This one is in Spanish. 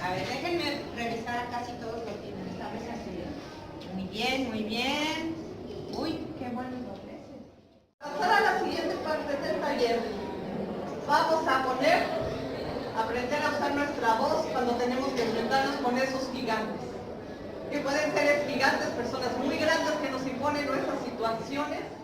A ver, déjenme revisar acá si todos lo tienen. Esta vez así. Muy bien, muy bien. Uy, qué buenos dobleces. Pasar a la siguiente parte del taller. Vamos a aprender a usar nuestra voz cuando tenemos que enfrentarnos con esos gigantes. Que pueden ser gigantes, personas muy grandes que nos imponen nuestras situaciones